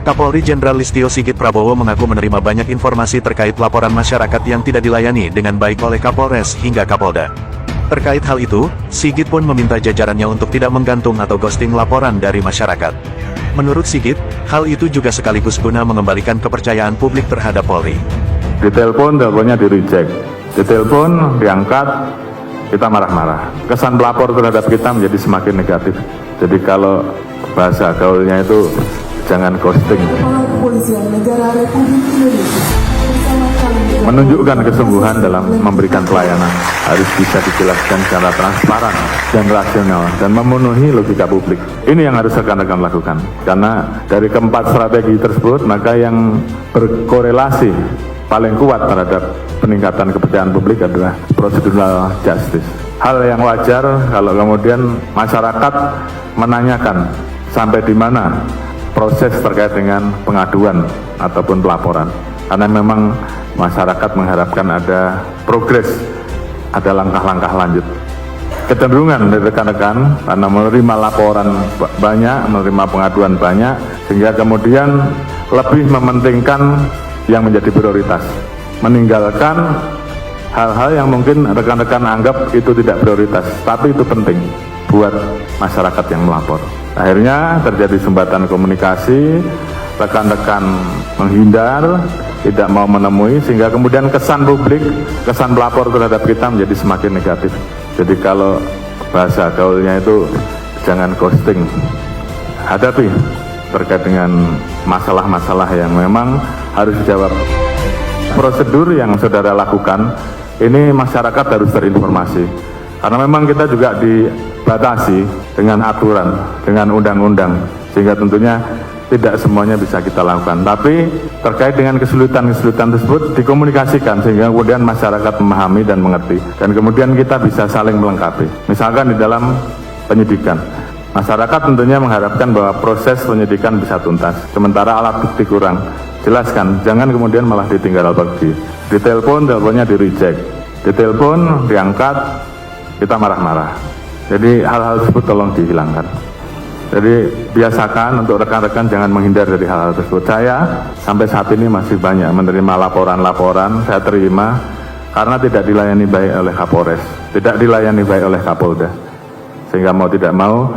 Kapolri Jenderal Listio Sigit Prabowo mengaku menerima banyak informasi terkait laporan masyarakat yang tidak dilayani dengan baik oleh Kapolres hingga Kapolda. Terkait hal itu, Sigit pun meminta jajarannya untuk tidak menggantung atau ghosting laporan dari masyarakat. Menurut Sigit, hal itu juga sekaligus guna mengembalikan kepercayaan publik terhadap Polri. Ditelepon, teleponnya di-reject. Ditelepon, diangkat, kita marah-marah. Kesan pelapor terhadap kita menjadi semakin negatif. Jadi kalau bahasa gaulnya itu jangan ghosting. Menunjukkan kesungguhan dalam memberikan pelayanan harus bisa dijelaskan secara transparan dan rasional dan memenuhi logika publik. Ini yang harus rekan-rekan lakukan. Karena dari keempat strategi tersebut, maka yang berkorelasi paling kuat terhadap peningkatan kepercayaan publik adalah procedural justice. Hal yang wajar kalau kemudian masyarakat menanyakan sampai di mana proses terkait dengan pengaduan ataupun pelaporan. Karena memang masyarakat mengharapkan ada progres, ada langkah-langkah lanjut. Kecenderungan dari rekan-rekan karena menerima laporan banyak, menerima pengaduan banyak, sehingga kemudian lebih mementingkan yang menjadi prioritas, meninggalkan hal-hal yang mungkin rekan-rekan anggap itu tidak prioritas, tapi itu penting buat masyarakat yang melapor. Akhirnya terjadi sumbatan komunikasi, rekan-rekan menghindar, tidak mau menemui, sehingga kemudian kesan publik, kesan pelapor terhadap kita menjadi semakin negatif. Jadi kalau bahasa gaulnya itu jangan ghosting, hadapi terkait dengan masalah-masalah yang memang harus dijawab. Prosedur yang saudara lakukan, ini masyarakat harus terinformasi. Karena memang kita juga dibatasi dengan aturan, dengan undang-undang, sehingga tentunya tidak semuanya bisa kita lakukan. Tapi terkait dengan kesulitan-kesulitan tersebut dikomunikasikan sehingga kemudian masyarakat memahami dan mengerti. Dan kemudian kita bisa saling melengkapi. Misalkan di dalam penyidikan, masyarakat tentunya mengharapkan bahwa proses penyidikan bisa tuntas. Sementara alat bukti kurang. Jelaskan, jangan kemudian malah ditinggal pergi. Ditelepon, teleponnya di-reject. Ditelepon, diangkat, kita marah-marah. Jadi hal-hal tersebut tolong dihilangkan. Jadi biasakan untuk rekan-rekan jangan menghindar dari hal-hal tersebut. Saya sampai saat ini masih banyak menerima laporan-laporan, saya terima karena tidak dilayani baik oleh Kapolres, tidak dilayani baik oleh Kapolda. Sehingga mau tidak mau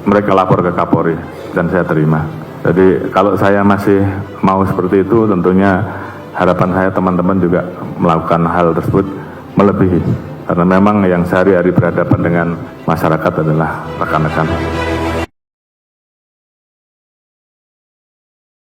mereka lapor ke Kapolri dan saya terima. Jadi kalau saya masih mau seperti itu, tentunya harapan saya teman-teman juga melakukan hal tersebut melebihi. Karena memang yang sehari-hari berhadapan dengan masyarakat adalah rekan-rekan.